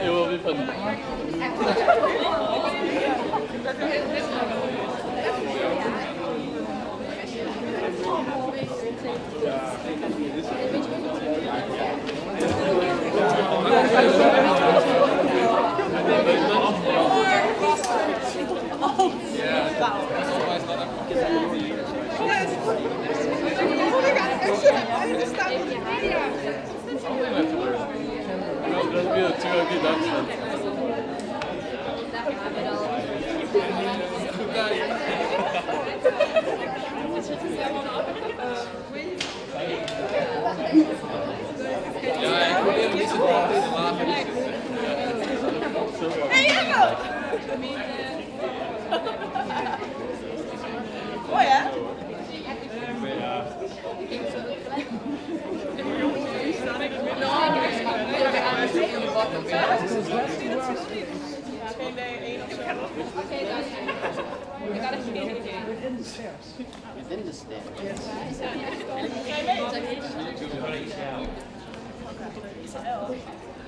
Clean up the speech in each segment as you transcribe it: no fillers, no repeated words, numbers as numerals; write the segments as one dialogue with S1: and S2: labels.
S1: It will be fun.
S2: Within the stairs.
S3: Within the stairs?
S2: Yes.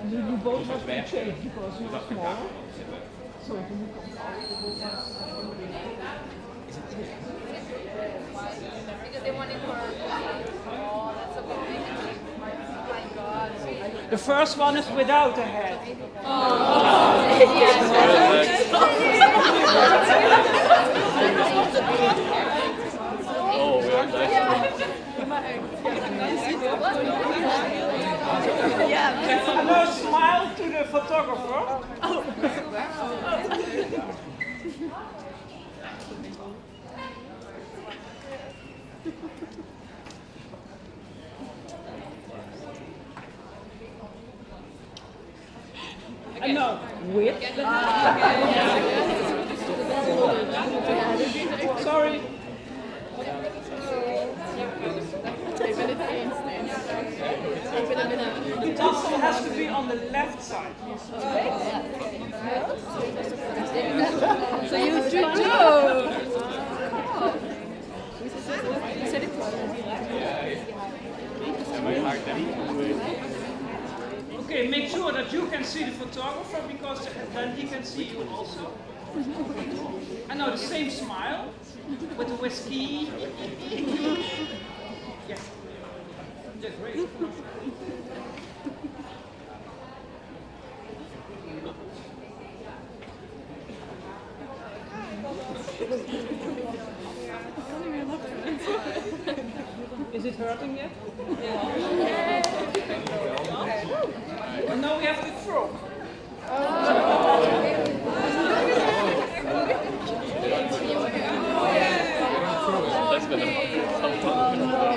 S2: And you both have to change because you are small. So when you come out, you will have...
S4: Because they want it for... Oh, that's so big. Oh my god.
S2: The first one is without a head.
S1: Oh, we are nice.
S2: And now smile to the photographer. And now, with the Sorry. The tassel has to be on the left side.
S4: So you do
S2: Okay, make sure that you can see the photographer because then he can see you also. And now the same smile with the whiskey. Yes. Yeah, great. Is it hurting yet? Yeah. And now we have to throw.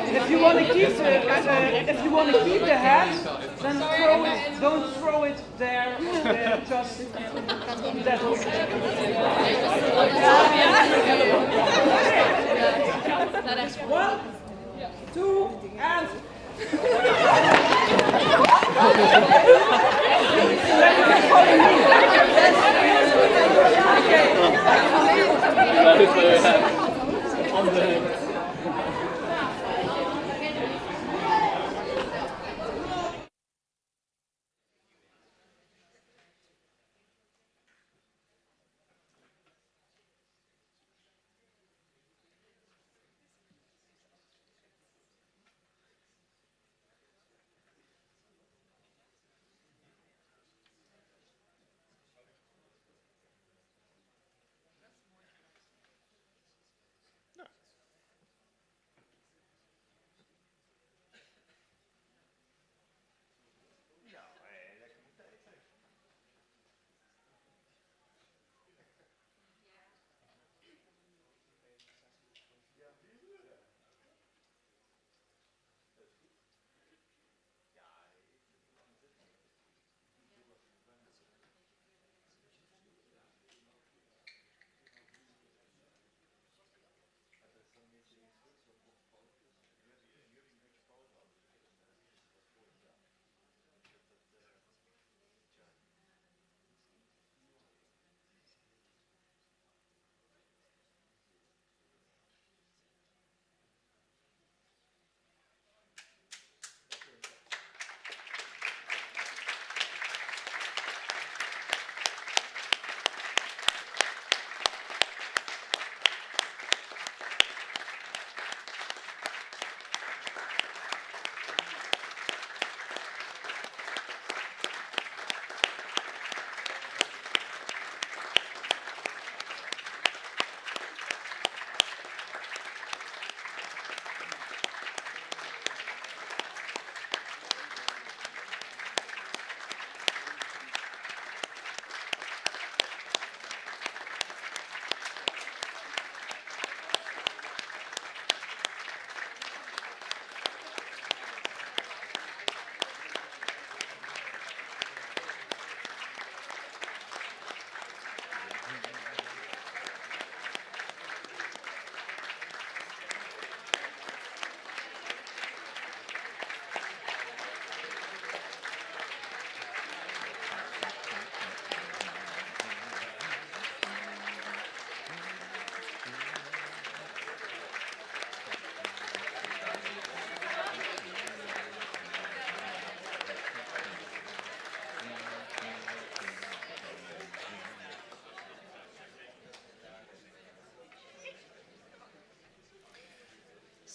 S2: If you want to keep the hat, then throw it. Don't throw it there. Just that way. 1, 2, and.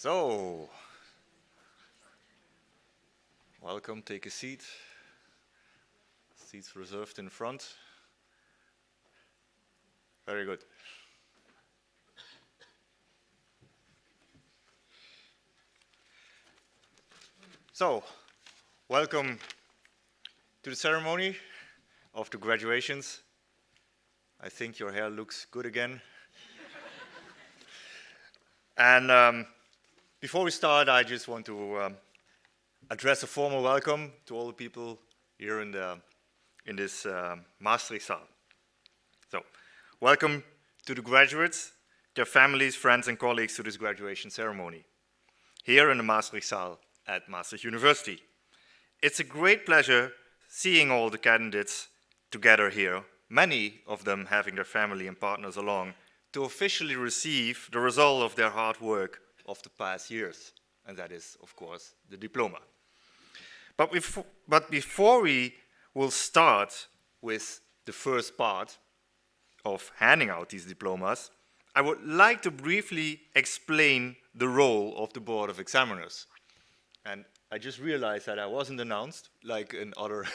S3: So, welcome, take a seat. Seats reserved in front. Very good. So, welcome to the ceremony of the graduations. I think your hair looks good again. And before we start, I just want to address a formal welcome to all the people here in this Maastricht Saal. So, welcome to the graduates, their families, friends, and colleagues to this graduation ceremony here in the Maastricht Saal at Maastricht University. It's a great pleasure seeing all the candidates together here, many of them having their family and partners along, to officially receive the result of their hard work of the past years, and that is, of course, the diploma. But before we will start with the first part of handing out these diplomas, I would like to briefly explain the role of the Board of Examiners. And I just realized that I wasn't announced like in other,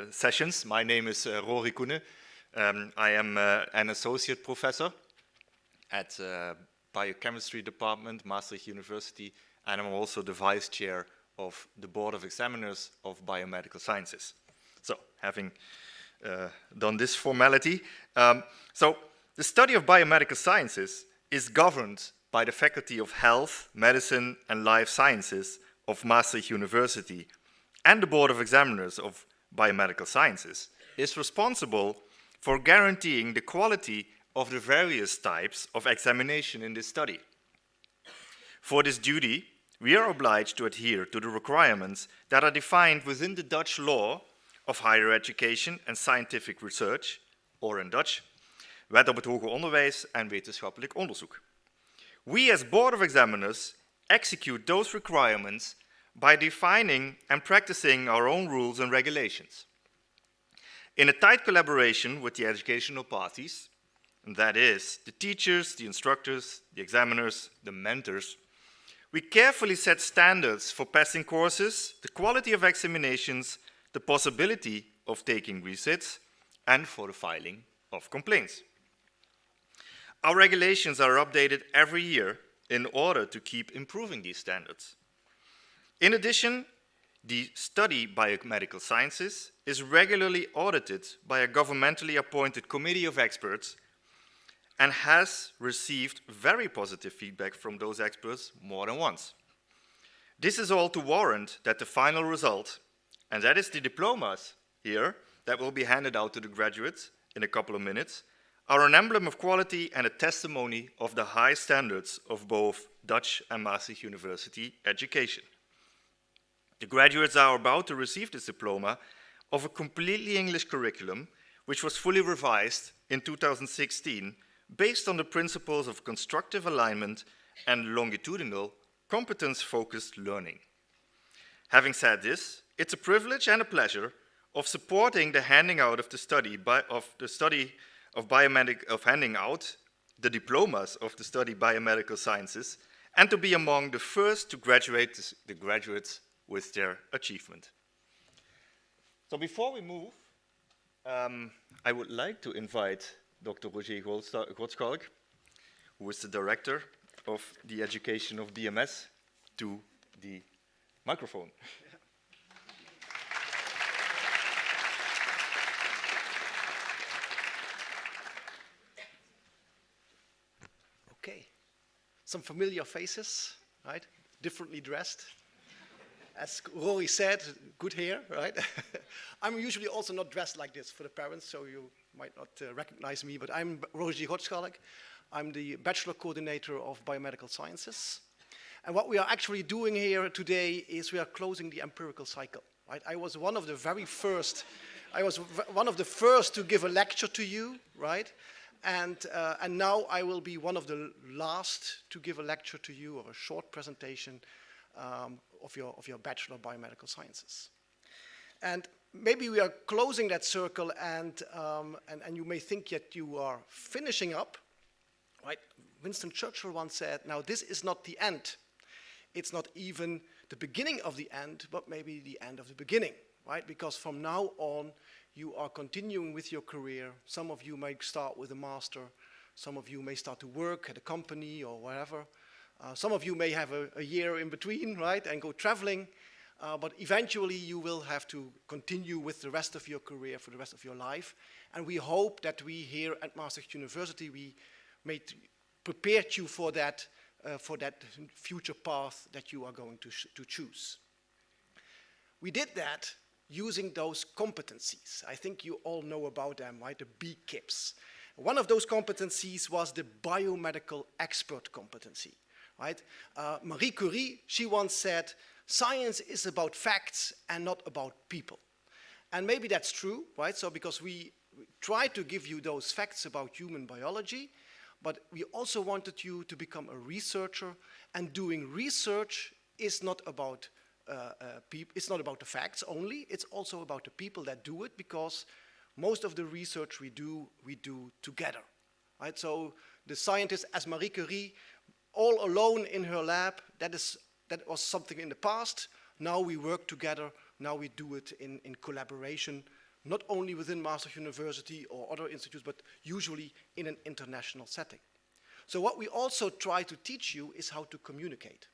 S3: sessions. My name is Rory Koenen. I am an associate professor at Biochemistry Department, Maastricht University, and I'm also the vice chair of the Board of Examiners of Biomedical Sciences. So, having done this formality, so the study of biomedical sciences is governed by the Faculty of Health, Medicine and Life Sciences of Maastricht University, and the Board of Examiners of Biomedical Sciences is responsible for guaranteeing the quality of the various types of examination in this study. For this duty, we are obliged to adhere to the requirements that are defined within the Dutch law of higher education and scientific research, or in Dutch, Wet op het hoger onderwijs en wetenschappelijk onderzoek. We as Board of Examiners execute those requirements by defining and practicing our own rules and regulations. In a tight collaboration with the educational parties, and that is the teachers, the instructors, the examiners, the mentors, we carefully set standards for passing courses, the quality of examinations, the possibility of taking resits, and for the filing of complaints. Our regulations are updated every year in order to keep improving these standards. In addition, the study biomedical sciences is regularly audited by a governmentally appointed committee of experts and has received very positive feedback from those experts more than once. This is all to warrant that the final result, and that is the diplomas here that will be handed out to the graduates in a couple of minutes, are an emblem of quality and a testimony of the high standards of both Dutch and Maastricht University education. The graduates are about to receive this diploma of a completely English curriculum, which was fully revised in 2016, based on the principles of constructive alignment and longitudinal, competence-focused learning. Having said this, it's a privilege and a pleasure of supporting the handing out of handing out the diplomas of the study biomedical sciences, and to be among the first to graduate the graduates with their achievement. So before we move, I would like to invite Dr. Roger Godschalk, who is the director of the education of BMS, to the microphone.
S5: Okay, some familiar faces, right? Differently dressed. As Rory said, good hair, right? I'm usually also not dressed like this for the parents, so you might not recognize me, but I'm Roger Godschalk. I'm the Bachelor Coordinator of Biomedical Sciences. And what we are actually doing here today is we are closing the empirical cycle, right? I was one of the first to give a lecture to you, right? And now I will be one of the last to give a lecture to you, or a short presentation of your Bachelor of Biomedical Sciences. And maybe we are closing that circle, and you may think that you are finishing up, right? Winston Churchill once said, now this is not the end. It's not even the beginning of the end, but maybe the end of the beginning, right? Because from now on, you are continuing with your career. Some of you may start with a master. Some of you may start to work at a company or wherever. Some of you may have a year in between, right, and go traveling. But eventually you will have to continue with the rest of your career for the rest of your life. And we hope that we here at Maastricht University, we prepared you for that future path that you are going to choose. We did that using those competencies. I think you all know about them, right? The BKIPs. One of those competencies was the biomedical expert competency, right? Marie Curie, she once said, science is about facts and not about people. And maybe that's true, right? So because we try to give you those facts about human biology, but we also wanted you to become a researcher, and doing research is not about it's not about the facts only, it's also about the people that do it, because most of the research we do together, right? So the scientist, as Marie Curie, all alone in her lab, that was something in the past. Now we work together, now we do it in collaboration, not only within Maastricht University or other institutes, but usually in an international setting. So what we also try to teach you is how to communicate.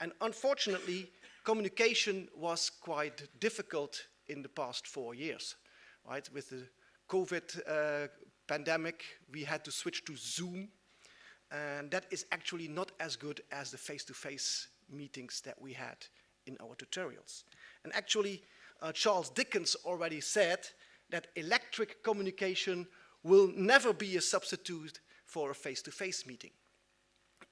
S5: And unfortunately, communication was quite difficult in the past 4 years, right? With the COVID pandemic, we had to switch to Zoom, and that is actually not as good as the face-to-face meetings that we had in our tutorials. And actually, Charles Dickens already said that electric communication will never be a substitute for a face-to-face meeting.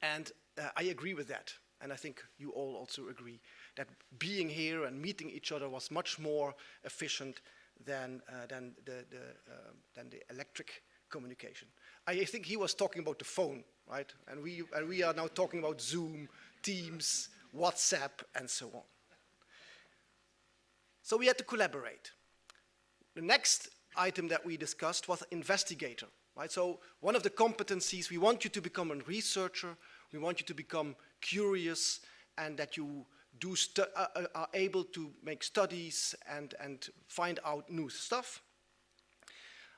S5: And I agree with that. And I think you all also agree that being here and meeting each other was much more efficient than the electric communication. I think he was talking about the phone, right? And we are now talking about Zoom, Teams, WhatsApp, and so on. So we had to collaborate. The next item that we discussed was investigator, right? So one of the competencies, we want you to become a researcher, we want you to become curious, and that you are able to make studies and find out new stuff.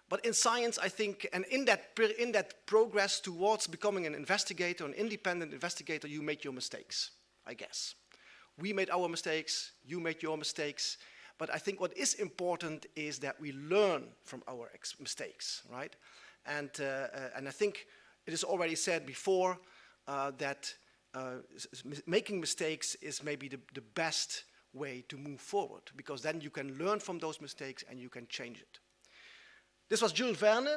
S5: But in science, I think, and in that progress towards becoming an investigator, an independent investigator, you made your mistakes, I guess. We made our mistakes, you made your mistakes, but I think what is important is that we learn from our mistakes, right? And I think it is already said before that making mistakes is maybe the best way to move forward, because then you can learn from those mistakes and you can change it. This was Jules Verne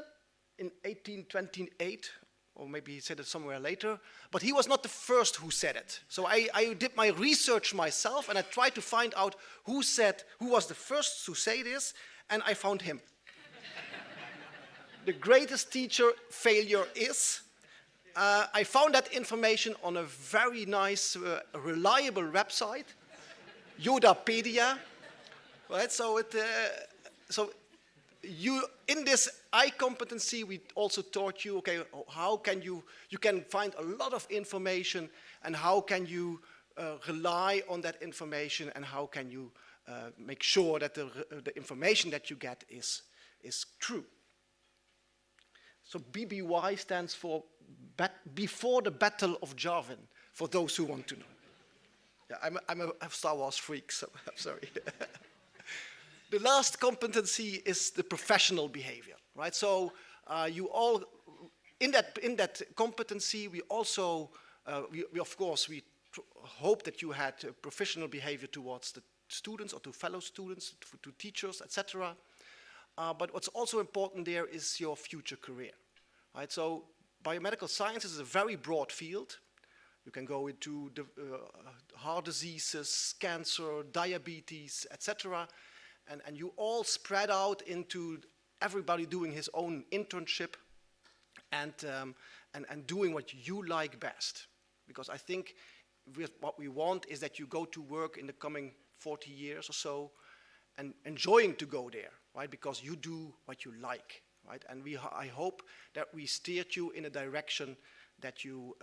S5: in 1828, or maybe he said it somewhere later, but he was not the first who said it. So I did my research myself, and I tried to find out who was the first to say this, and I found him. The greatest teacher failure is. I found that information on a very nice, reliable website, Yodapedia, right? In this I competency, we also taught you, okay, how can you can find a lot of information, and how can you rely on that information, and how can you make sure that the information that you get is true. So BBY stands for Before the Battle of Yavin, for those who want to know. Yeah, I'm a Star Wars freak, so I'm sorry. The last competency is the professional behavior, right? So you all, in that competency, we also, of course, we hope that you had professional behavior towards the students or to fellow students, to teachers, etc. But what's also important there is your future career, right? So biomedical sciences is a very broad field. You can go into the, heart diseases, cancer, diabetes, etc. And you all spread out into everybody doing his own internship and doing what you like best. Because I think what we want is that you go to work in the coming 40 years or so and enjoying to go there, right? Because you do what you like, right? And I hope that we steered you in a direction that you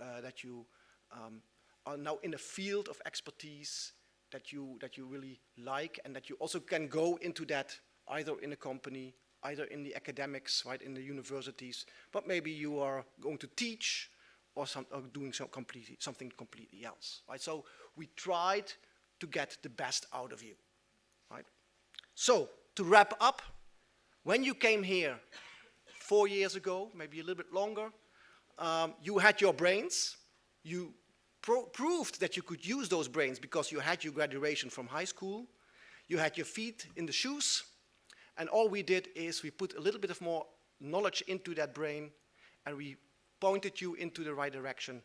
S5: are now in a field of expertise that you really like, and that you also can go into that either in a company, either in the academics, right, in the universities, but maybe you are going to teach or doing something completely else, right? So we tried to get the best out of you, right? So to wrap up, when you came here 4 years ago, maybe a little bit longer, you had your brains. You proved that you could use those brains because you had your graduation from high school. You had your feet in the shoes. And all we did is we put a little bit of more knowledge into that brain, and we pointed you into the right direction.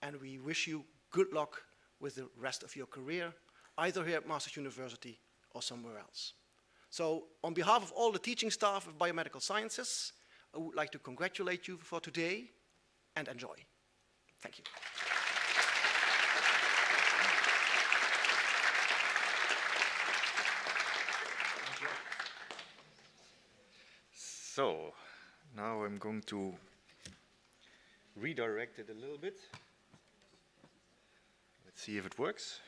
S5: And we wish you good luck with the rest of your career, either here at Maastricht University or somewhere else. So on behalf of all the teaching staff of Biomedical Sciences, I would like to congratulate you for today and enjoy. Thank you.
S3: So, now I'm going to redirect it a little bit. Let's see if it works.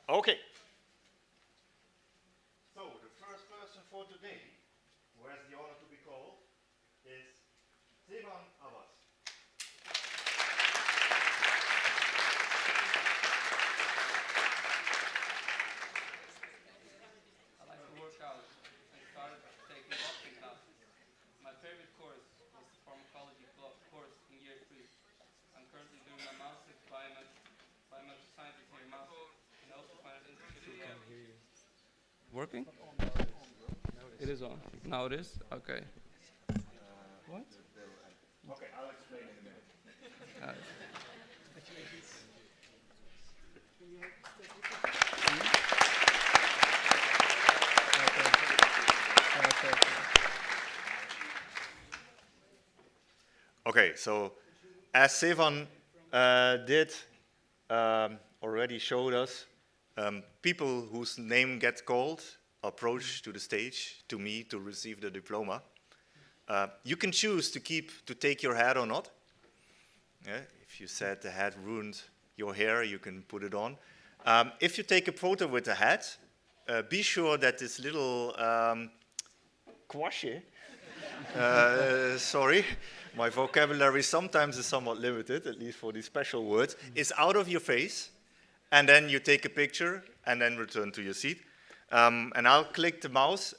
S3: Okay. So, the first person for today, who has the honor to be called, is Ceremony Ba BBS.
S6: I like to work out and started taking boxing classes. My favorite course was the pharmacology course in year 3. I'm currently doing my master's biomedical sciences here in Maastricht, and also find it interesting. Working? It is on. Now it is? Okay. What?
S3: Okay, I'll explain in a minute. Okay, so as Sevan already showed us, people whose name gets called approach to the stage to me to receive the diploma. You can choose to take your hat or not. Yeah, if you said the hat ruined your hair, you can put it on. If you take a photo with the hat, be sure that this little quashe, sorry, my vocabulary sometimes is somewhat limited, at least for these special words, is out of your face, and then you take a picture and then return to your seat. And I'll click the mouse.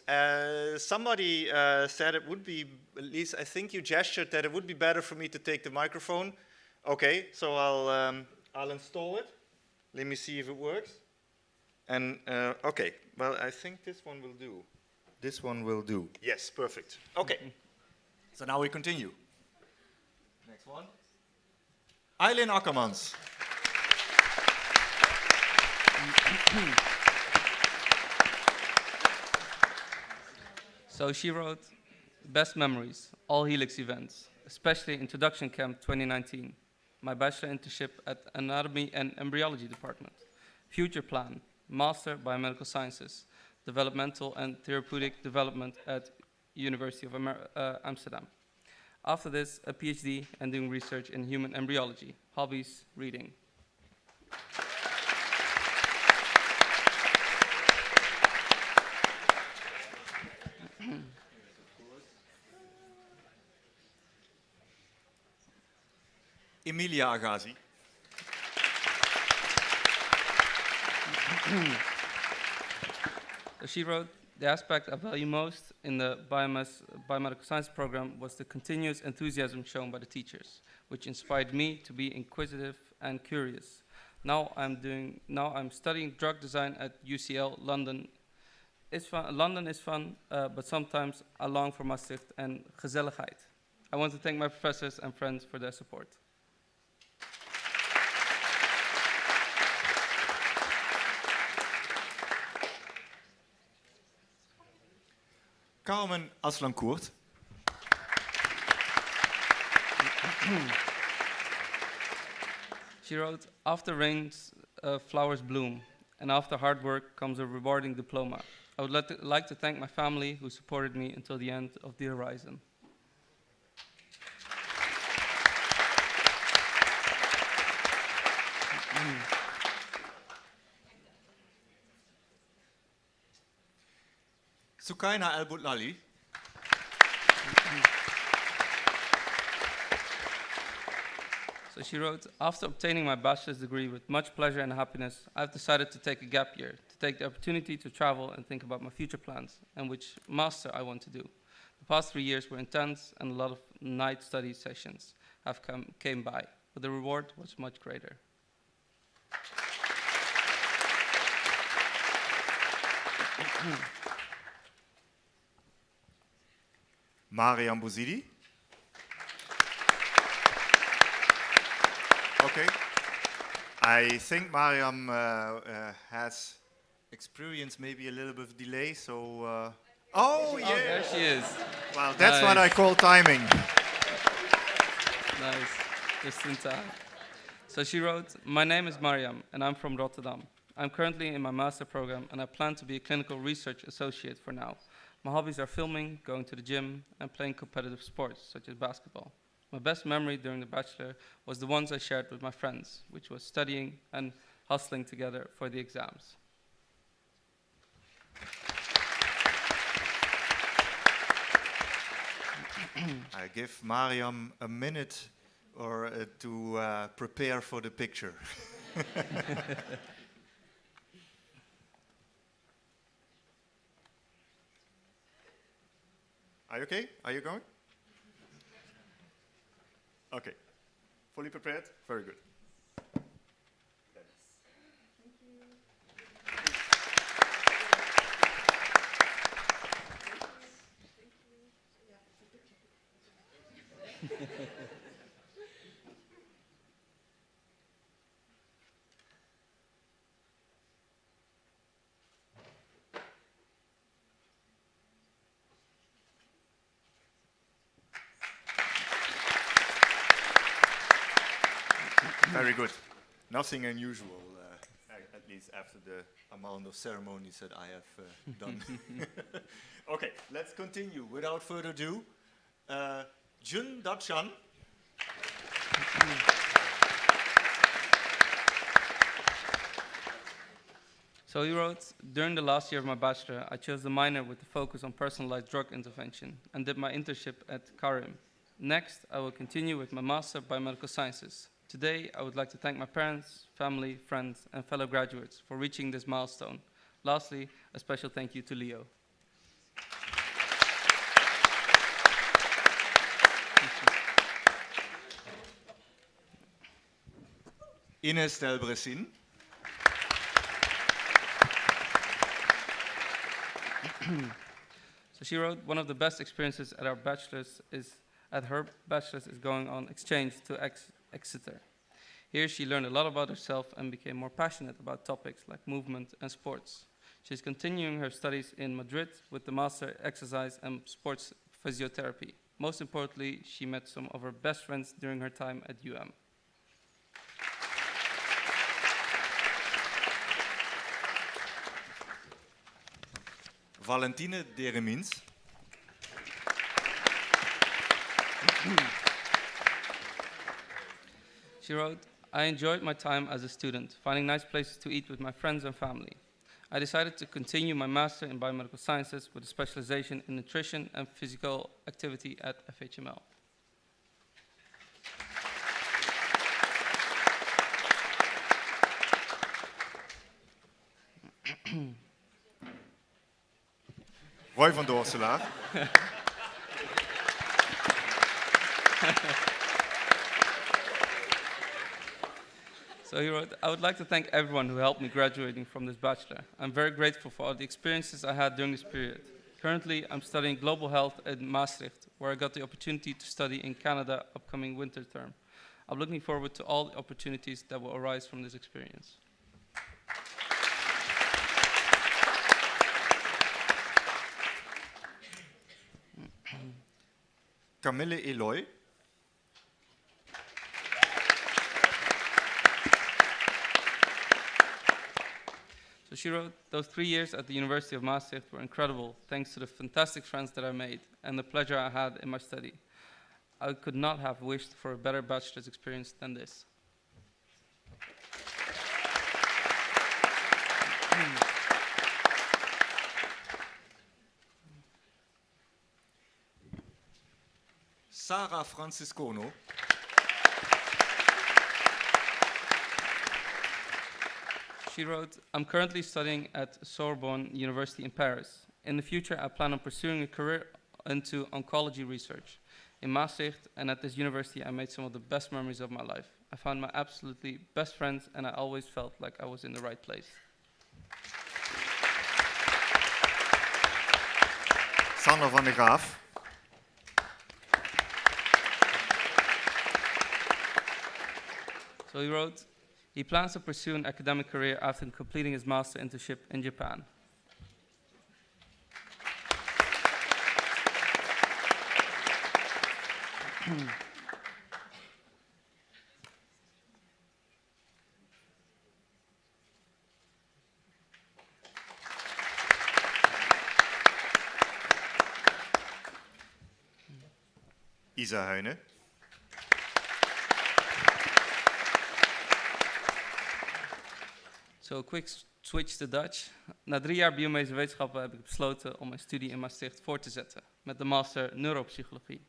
S3: Somebody said it would be, at least I think you gestured that it would be better for me to take the microphone. Okay, so I'll install it. Let me see if it works. And okay, well, I think this one will do. This one will do. Yes, perfect. Okay, so now we continue. Next one. Eileen Akkermans.
S6: So she wrote, best memories, all Helix events, especially Introduction Camp 2019, my bachelor internship at Anatomy and Embryology Department, future plan, Master Biomedical Sciences, Developmental and Therapeutic Development at University of Amsterdam. After this, a PhD and doing research in human embryology, hobbies, reading.
S3: Emilia Agazi.
S6: She wrote, the aspect I value most in the biomedical science program was the continuous enthusiasm shown by the teachers, which inspired me to be inquisitive and curious. Now I'm studying drug design at UCL London. London is fun, but sometimes I long for Maastricht and gezelligheid. I want to thank my professors and friends for their support.
S3: Carmen Aslancourt.
S6: She wrote, after rains, flowers bloom, and after hard work comes a rewarding diploma. I would like to thank my family who supported me until the end of the horizon.
S3: Sukaina El-Butlali.
S6: So she wrote, after obtaining my bachelor's degree with much pleasure and happiness, I've decided to take a gap year, to take the opportunity to travel and think about my future plans and which master I want to do. The past 3 years were intense and a lot of night study sessions came by, but the reward was much greater.
S3: Mariam Bouzidi. Okay. I think Mariam has experienced maybe a little bit of delay, so... oh, yeah!
S6: Oh, there she is.
S3: Well, that's what I call timing.
S6: Nice, just in time. So she wrote, my name is Mariam, and I'm from Rotterdam. I'm currently in my master program, and I plan to be a clinical research associate for now. My hobbies are filming, going to the gym, and playing competitive sports, such as basketball. My best memory during the bachelor was the ones I shared with my friends, which was studying and hustling together for the exams.
S3: I give Mariam a minute or to prepare for the picture. Are you okay? Are you going? Okay. Fully prepared? Very good. Very good. Nothing unusual, at least after the amount of ceremonies that I have done. Okay, let's continue. Without further ado, Jun Dachan.
S6: So he wrote, during the last year of my bachelor, I chose the minor with the focus on personalized drug intervention and did my internship at Karim. Next, I will continue with my master biomedical sciences. Today, I would like to thank my parents, family, friends, and fellow graduates for reaching this milestone. Lastly, a special thank you to Leo.
S3: Ines Delbresin.
S6: So she wrote, one of the best experiences at her bachelor's is going on exchange to Exeter. Here she learned a lot about herself and became more passionate about topics like movement and sports. She's continuing her studies in Madrid with the Master Exercise and Sports Physiotherapy. Most importantly, she met some of her best friends during her time at UM.
S3: Valentine Deremins.
S6: She wrote, I enjoyed my time as a student, finding nice places to eat with my friends and family. I decided to continue my master in biomedical sciences with a specialization in nutrition and physical activity at FHML.
S3: Roy van Doorselaar.
S6: So he wrote, I would like to thank everyone who helped me graduating from this bachelor. I'm very grateful for all the experiences I had during this period. Currently, I'm studying global health at Maastricht, where I got the opportunity to study in Canada upcoming winter term. I'm looking forward to all the opportunities that will arise from this experience.
S3: Camille Eloy.
S6: she wrote, those 3 years at the University of Maastricht were incredible, thanks to the fantastic friends that I made and the pleasure I had in my study. I could not have wished for a better bachelor's experience than this.
S3: Sarah Franciscono.
S6: She wrote, I'm currently studying at Sorbonne University in Paris. In the future, I plan on pursuing a career into oncology research. In Maastricht and at this university, I made some of the best memories of my life. I found my absolutely best friends, and I always felt like I was in the right place.
S3: Sander van der Graaf.
S6: So he wrote, he plans to pursue an academic career after completing his master internship in Japan.
S3: Isa Heune.
S6: So a quick switch to Dutch. Na 3 jaar biomedische wetenschappen heb ik besloten om mijn studie in Maastricht voor te zetten met de master neuropsychologie.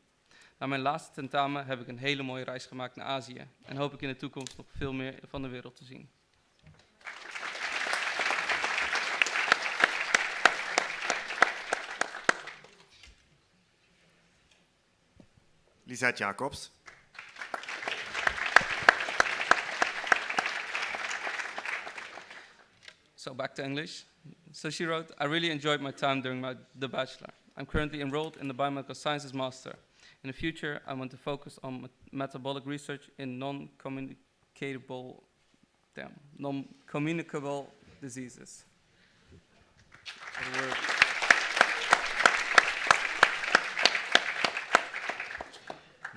S6: Na mijn laatste tentamen heb ik een hele mooie reis gemaakt naar Azië en hoop ik in de toekomst nog veel meer van de wereld te zien.
S3: Lisette Jacobs.
S6: So back to English. So she wrote, I really enjoyed my time during the bachelor. I'm currently enrolled in the biomedical sciences master. In the future, I want to focus on metabolic research in non-communicable diseases.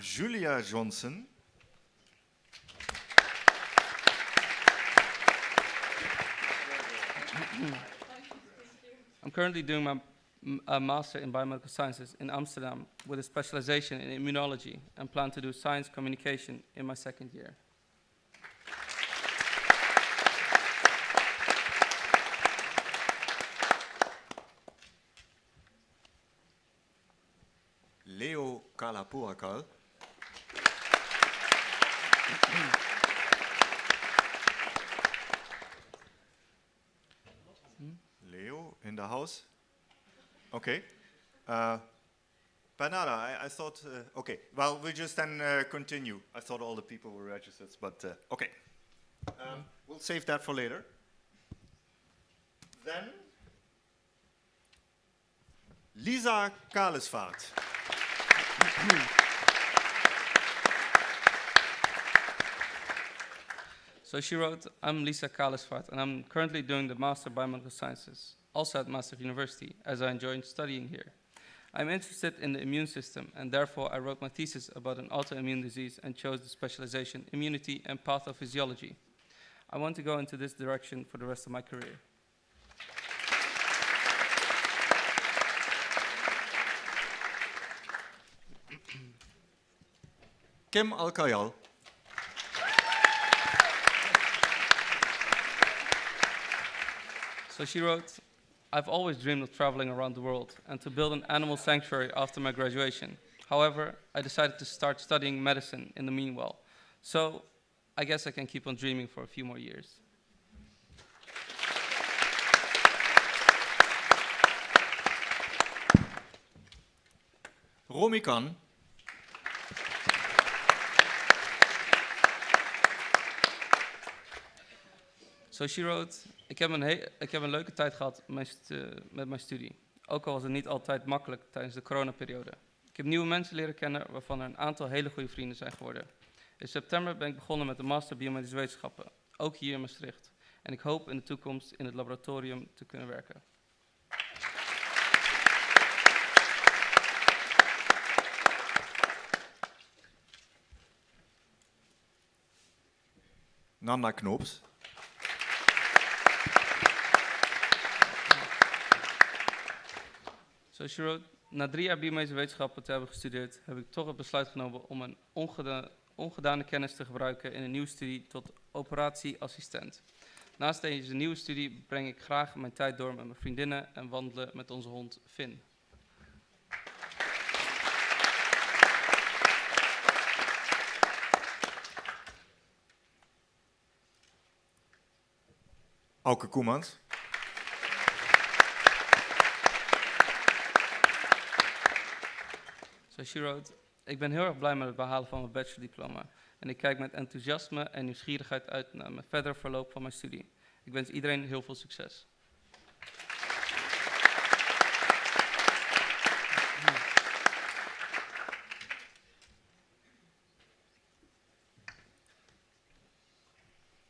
S3: Julia Johnson.
S6: I'm currently doing my master in biomedical sciences in Amsterdam with a specialization in immunology and plan to do science communication in my second year.
S3: Leo Kalapuakal. Leo in the house. Okay. Bernarda, I thought, okay. Well, we just then continue. I thought all the people were registered, but okay. We'll save that for later. Then, Lisa Kalesvaart.
S6: So she wrote, I'm Lisa Kalesvaart, and I'm currently doing the Master Biomedical Sciences, also at Maastricht University, as I enjoy studying here. I'm interested in the immune system, and therefore I wrote my thesis about an autoimmune disease and chose the specialization immunity and pathophysiology. I want to go into this direction for the rest of my career.
S3: Kim Alkayal.
S6: So she wrote, I've always dreamed of traveling around the world and to build an animal sanctuary after my graduation. However, I decided to start studying medicine in the meanwhile. So I guess I can keep on dreaming for a few more years.
S3: Romy Kan.
S6: So she wrote, ik heb een leuke tijd gehad met mijn studie. Ook al was het niet altijd makkelijk tijdens de coronaperiode. Ik heb nieuwe mensen leren kennen waarvan er een aantal hele goede vrienden zijn geworden. In september ben ik begonnen met de Master Biomedische Wetenschappen, ook hier in Maastricht. En ik hoop in de toekomst in het laboratorium te kunnen werken.
S3: Nanda Knoops.
S6: So she wrote, na 3 jaar biomedische wetenschappen te hebben gestudeerd, heb ik toch het besluit genomen om mijn ongedane kennis te gebruiken in een nieuwe studie tot operatieassistent. Naast deze nieuwe studie breng ik graag mijn tijd door met mijn vriendinnen en wandelen met onze hond Finn.
S3: Auke Koemans.
S6: So she wrote, ik ben heel erg blij met het behalen van mijn bachelordiploma. En ik kijk met enthousiasme en nieuwsgierigheid uit naar mijn verdere verloop van mijn studie. Ik wens iedereen heel veel succes.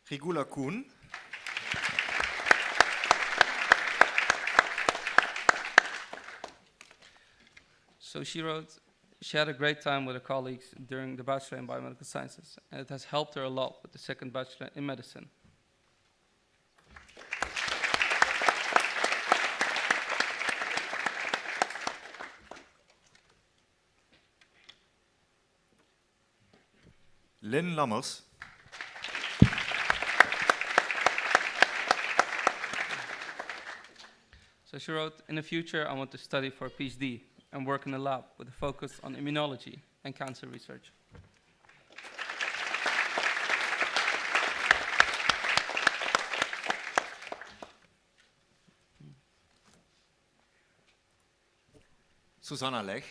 S3: Rigula Koen.
S6: So she wrote, she had a great time with her colleagues during the Bachelor in Biomedical Sciences, and it has helped her a lot with the second Bachelor in Medicine.
S3: Lynn Lammers.
S6: So she wrote, in the future I want to study for a PhD and work in a lab with a focus on immunology and cancer research.
S3: Susanna Leg.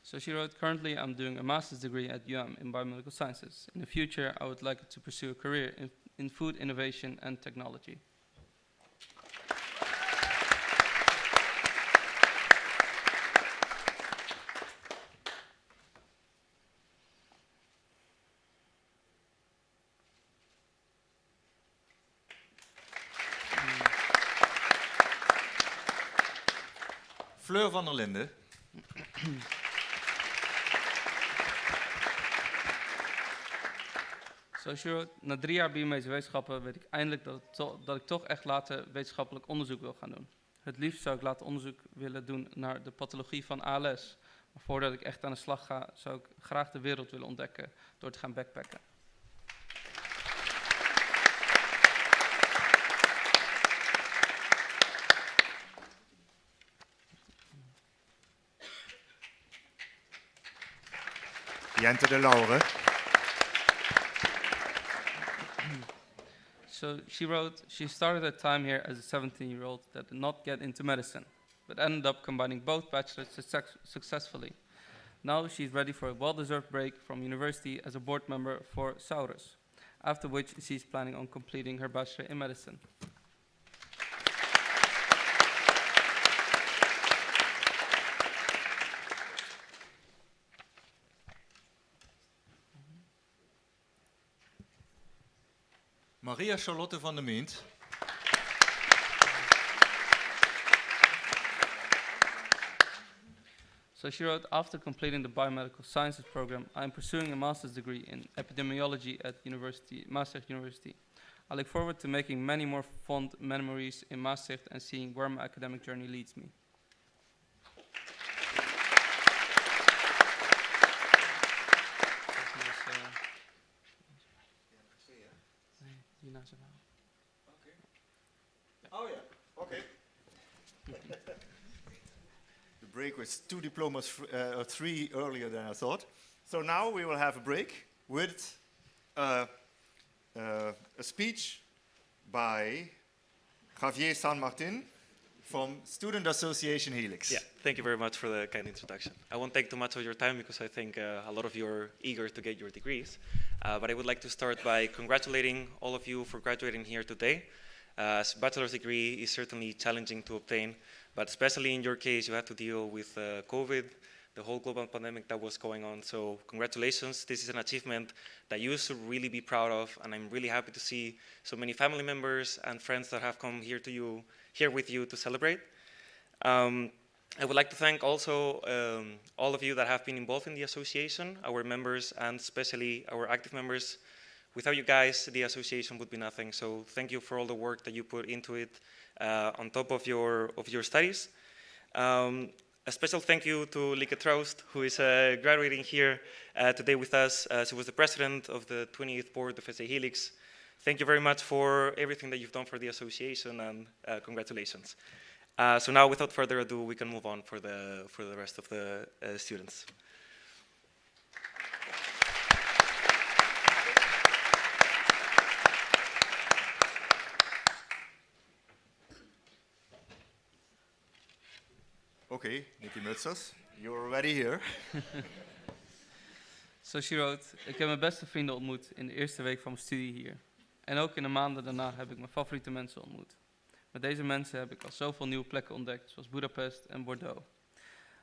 S6: So she wrote, currently I'm doing a master's degree at in biomedical sciences. In the future, I would like to pursue a career in food innovation and technology.
S3: Fleur van der Linden.
S6: So she wrote, na 3 jaar biomedische wetenschappen weet ik eindelijk dat ik toch echt later wetenschappelijk onderzoek wil gaan doen. Het liefst zou ik later onderzoek willen doen naar de pathologie van ALS. Maar voordat ik echt aan de slag ga, zou ik graag de wereld willen ontdekken door te gaan backpacken.
S3: Jente de Lauren.
S6: So she wrote, she started her time here as a 17-year-old that did not get into medicine, but ended up combining both bachelors successfully. Now she's ready for a well-deserved break from university as a board member for Saurus, after which she's planning on completing her bachelor in medicine.
S3: Maria Charlotte van der Meent.
S6: So she wrote, after completing the biomedical sciences program, I am pursuing a master's degree in epidemiology at Maastricht University. I look forward to making many more fond memories in Maastricht and seeing where my academic journey leads me.
S3: Oh yeah, okay. The break was 2 diplomas, or 3 earlier than I thought. So now we will have a break with a speech by Javier San Martin from Student Association Helix.
S7: Yeah, thank you very much for the kind introduction. I won't take too much of your time because I think a lot of you are eager to get your degrees. But I would like to start by congratulating all of you for graduating here today. As bachelor's degree is certainly challenging to obtain, but especially in your case, you had to deal with COVID, the whole global pandemic that was going on. So congratulations, this is an achievement that you should really be proud of, and I'm really happy to see so many family members and friends that have come here with you to celebrate. I would like to thank also all of you that have been involved in the association, our members, and especially our active members Without you guys, the association would be nothing. So thank you for all the work that you put into it on top of your studies. A special thank you to Lieke Troost, who is graduating here today with us. She was the president of the 20th board of SA Helix. Thank you very much for everything that you've done for the association, and congratulations. So now, without further ado, we can move on for the rest of the students.
S3: Okay, Nicky Mutsers, you're already here.
S6: So she wrote, ik heb mijn beste vrienden ontmoet in de eerste week van mijn studie hier. En ook in de maanden daarna heb ik mijn favoriete mensen ontmoet. Met deze mensen heb ik al zoveel nieuwe plekken ontdekt, zoals Budapest en Bordeaux,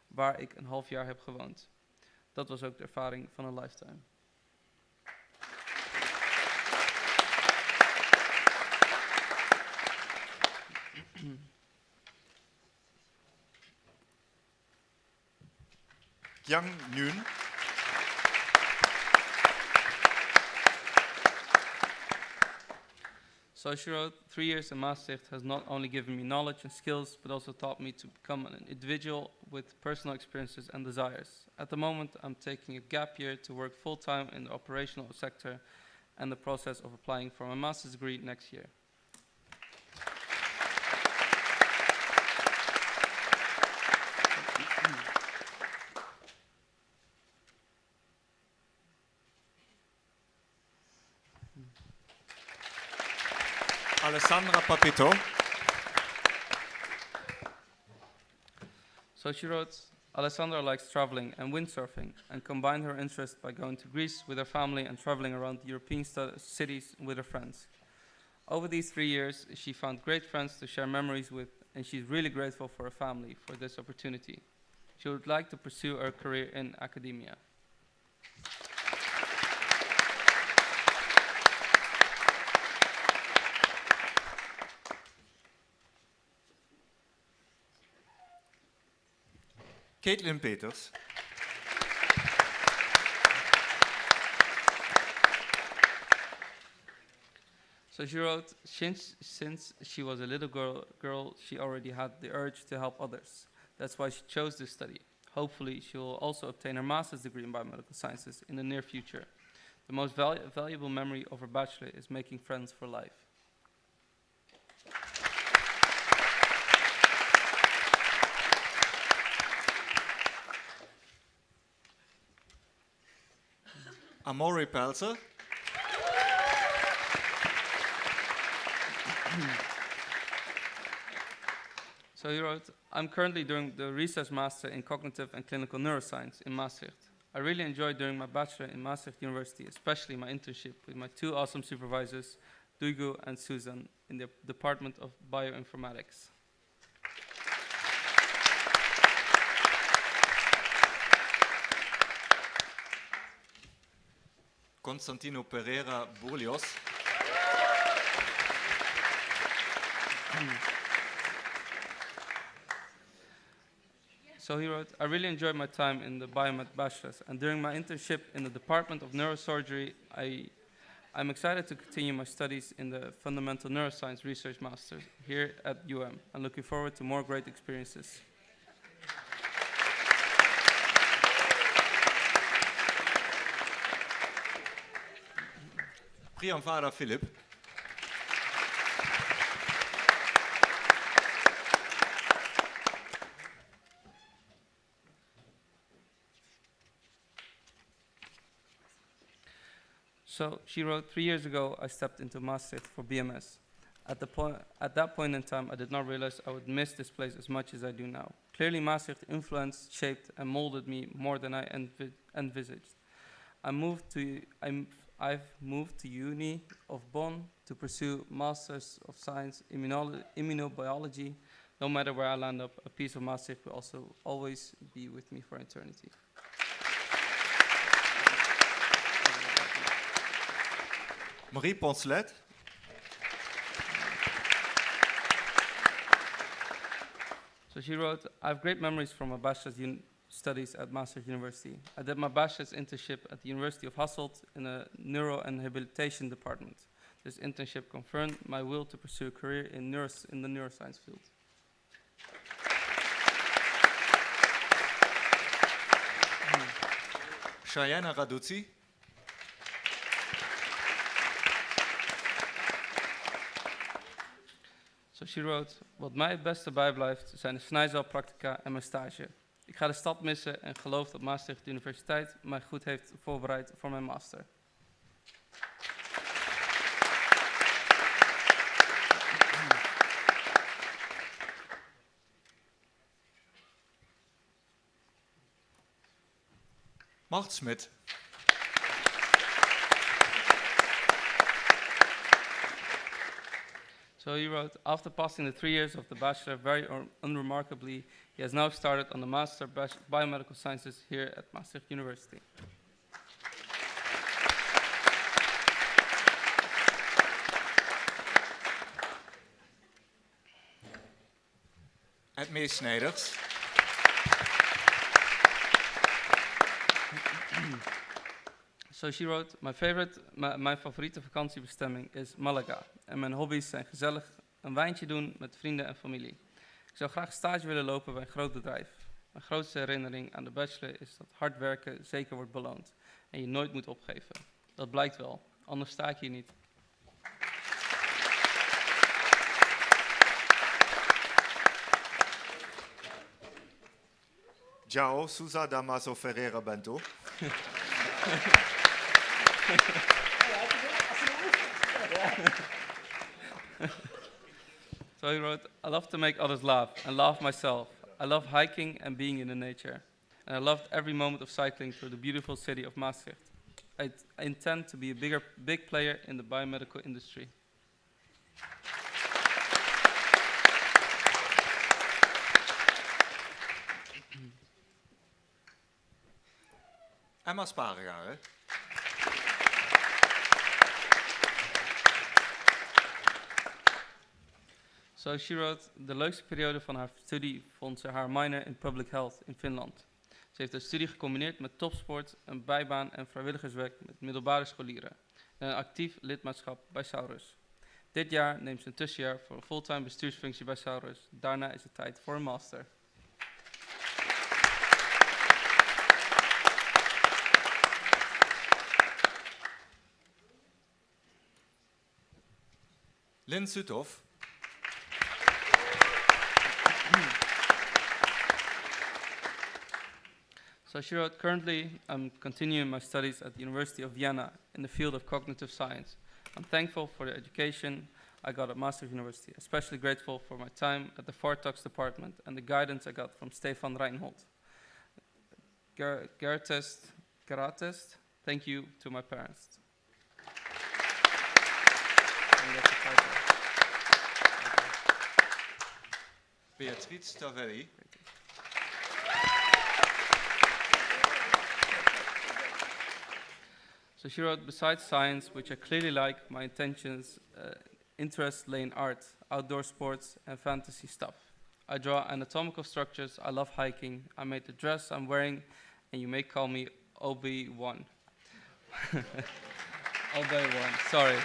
S6: waar ik een half jaar heb gewoond. Dat was ook de ervaring van een lifetime.
S3: Yang Nguyen.
S6: So she wrote, 3 years in Maastricht has not only given me knowledge and skills, but also taught me to become an individual with personal experiences and desires. At the moment, I'm taking a gap year to work full-time in the operational sector and the process of applying for my master's degree next year.
S3: Alessandra Papito.
S6: So she wrote, Alessandra likes traveling and windsurfing and combined her interest by going to Greece with her family and traveling around the European cities with her friends. Over these 3 years, she found great friends to share memories with, and she's really grateful for her family for this opportunity. She would like to pursue her career in academia.
S3: Caitlin Peters.
S6: So she wrote, since she was a little girl, she already had the urge to help others. That's why she chose this study. Hopefully, she will also obtain her master's degree in biomedical sciences in the near future. The most valuable memory of her bachelor is making friends for life.
S3: Amori Pelzer.
S6: So he wrote, I'm currently doing the research master in cognitive and clinical neuroscience in Maastricht. I really enjoyed doing my bachelor in Maastricht University, especially my internship with my 2 awesome supervisors, Duygu and Susan, in the Department of Bioinformatics.
S3: Constantino Pereira Burlios.
S6: So he wrote, I really enjoyed my time in the biomed bachelor's, and during my internship in the Department of Neurosurgery, I'm excited to continue my studies in the Fundamental Neuroscience Research Masters here at UM, and looking forward to more great experiences.
S3: Priyanvada Philip.
S6: So she wrote, 3 years ago, I stepped into Maastricht for BMS. At that point in time, I did not realize I would miss this place as much as I do now. Clearly, Maastricht influenced, shaped, and molded me more than I envisaged. I've moved to Uni of Bonn to pursue Masters of Science Immunobiology. No matter where I land up, a piece of Maastricht will also always be with me for eternity.
S3: Marie Poncelet.
S6: So she wrote, I have great memories from my bachelor's studies at Maastricht University. I did my bachelor's internship at the University of Hasselt in the neuro and rehabilitation department. This internship confirmed my will to pursue a career in the neuroscience field.
S3: Cheyenne Raduzzi.
S6: So she wrote, wat mij het beste bijblijft zijn de snijzaalpractica en mijn stage. Ik ga de stad missen en geloof dat Maastricht Universiteit mij goed heeft voorbereid voor mijn master.
S3: Mart Smit.
S6: So he wrote, after passing the 3 years of the bachelor very unremarkably, he has now started on the master biomedical sciences here at Maastricht University.
S3: Ed Meesnijders.
S6: So she wrote, mijn favoriete vakantiebestemming is Malaga. En mijn hobby's zijn gezellig een wijntje doen met vrienden en familie. Ik zou graag stage willen lopen bij een groot bedrijf. Mijn grootste herinnering aan de bachelor is dat hard werken zeker wordt beloond. En je nooit moet opgeven. Dat blijkt wel, anders sta ik hier niet.
S3: Ciao, Sousa Damaso Ferreira Bento.
S6: So he wrote, I love to make others laugh and laugh myself. I love hiking and being in the nature. And I loved every moment of cycling through the beautiful city of Maastricht. I intend to be a big player in the biomedical industry.
S3: Emma Sparengaar.
S6: So she wrote, de leukste periode van haar studie vond ze haar minor in public health in Finland. Ze heeft haar studie gecombineerd met topsport, een bijbaan en vrijwilligerswerk met middelbare scholieren. En een actief lidmaatschap bij Saurus. Dit jaar neemt ze een tussenjaar voor een fulltime bestuursfunctie bij Saurus. Daarna is het tijd voor een master.
S3: Lynn Suthoff.
S6: So she wrote, currently I'm continuing my studies at the University of Vienna in the field of cognitive science. I'm thankful for the education I got at Maastricht University, especially grateful for my time at the Vortox department and the guidance I got from Stefan Reinhold. Geratest, thank you to my parents.
S3: Beatrice Tavelli.
S6: So she wrote, besides science, which I clearly like, my interests lay in art, outdoor sports, and fantasy stuff. I draw anatomical structures, I love hiking, I made the dress I'm wearing, and you may call me Obi-Wan. Obi-Wan, sorry.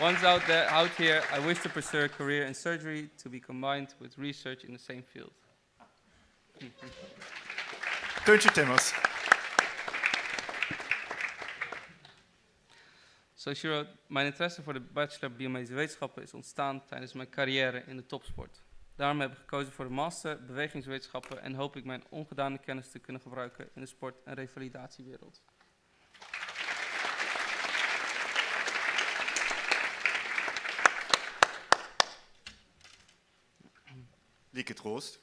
S6: Once out here, I wish to pursue a career in surgery to be combined with research in the same field.
S3: Kuntje Timmers.
S6: So she wrote, mijn interesse voor de bachelor biomedische wetenschappen is ontstaan tijdens mijn carrière in de topsport. Daarom heb ik gekozen voor de master bewegingswetenschappen en hoop ik mijn ongedane kennis te kunnen gebruiken in de sport- en revalidatiewereld.
S3: Lieke Troost.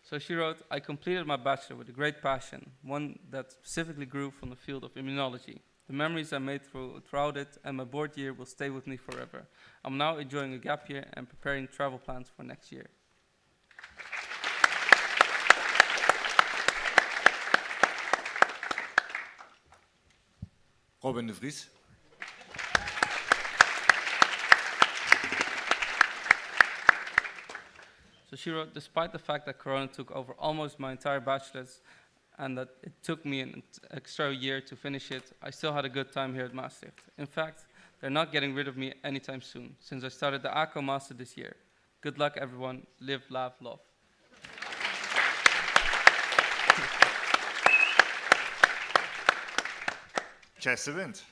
S6: So she wrote, I completed my bachelor with a great passion, one that specifically grew from the field of immunology. The memories I made throughout it and my board year will stay with me forever. I'm now enjoying a gap year and preparing travel plans for next year.
S3: Robin de Vries.
S6: she wrote, despite the fact that Corona took over almost my entire bachelor's and that it took me an extra year to finish it, I still had a good time here at Maastricht. In fact, they're not getting rid of me anytime soon, since I started the ACO Master this year. Good luck, everyone. Live, laugh, love.
S8: Jesse Wind.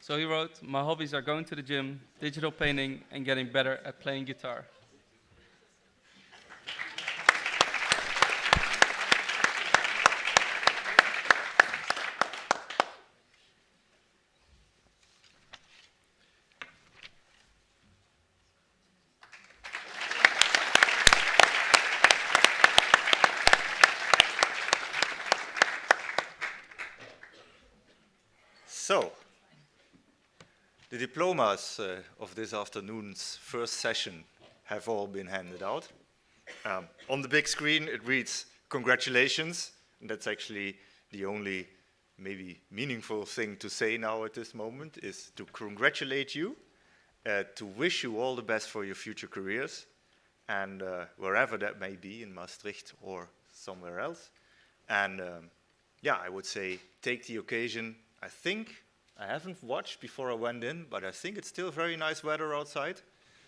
S6: So he wrote, my hobbies are going to the gym, digital painting, and getting better at playing guitar.
S3: So, the diplomas of this afternoon's first session have all been handed out. On the big screen it reads, congratulations, and that's actually the only maybe meaningful thing to say now at this moment, is to congratulate you, to wish you all the best for your future careers, and wherever that may be, in Maastricht or somewhere else. And yeah, I would say take the occasion. I think, I haven't watched before I went in, but I think it's still very nice weather outside.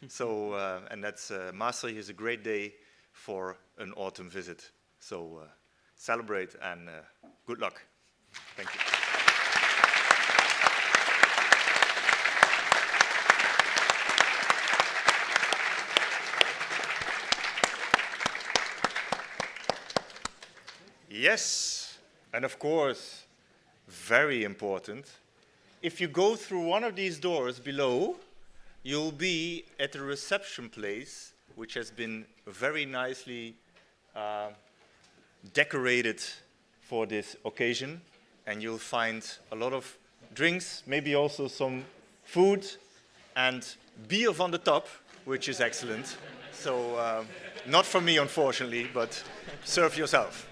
S3: So, and that's, Maastricht is a great day for an autumn visit. So celebrate and good luck. Thank you. Yes, and of course, very important, if you go through one of these doors below, you'll be at the reception place, which has been very nicely decorated for this occasion. And you'll find a lot of drinks, maybe also some food, and beer on the top, which is excellent. So, not for me, unfortunately, but serve yourself.